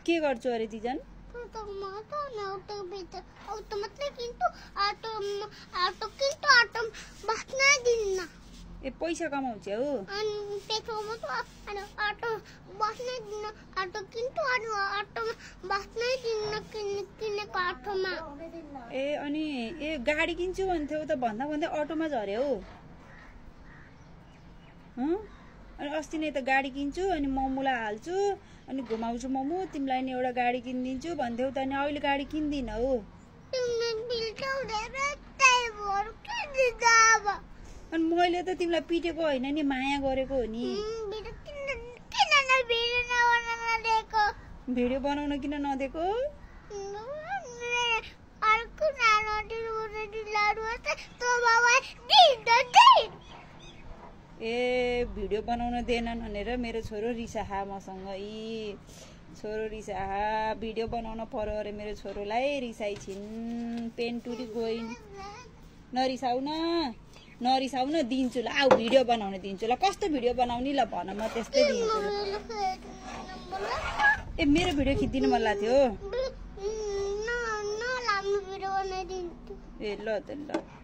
के गर्छु अरे तिजन ए पैसा कमाउँछ हो ए अनि ए गाडी किन्छु भन्थ्यौ त भन्दा भन्दै अटोमा झर्यो अनि अस्ति नै त गाडी किन्छु अनि मोमोलाई हाल्छु अनि घुमाउँछु मोमो तिमीलाई नि एउटा गाडी किनिदिन्छु भन्थ्यौ त अनि अहिले गाडी किन्दिन हो अनि मैले त तिमीलाई पिटेको होइन नि माया गरेको हो नि भिडियो बनाउन किन नदिएको ए भिडियो बनाउन दिएनन् भनेर मेरो छोरो रिसाहा मसँग यी छोरो रिसाहा भिडियो बनाउन पर्यो अरे मेरो छोरोलाई रिसाइ छिन् पेन टुरी गइन् नरिसाउ न दिन्छु ल आऊ भिडियो बनाउन दिन्छु ल कस्तो भिडियो बनाउने ल भन म त्यस्तै दिन्छु ए मेरो भिडियो खिच्दिनु मन लाग्थ्यो ए ल त ल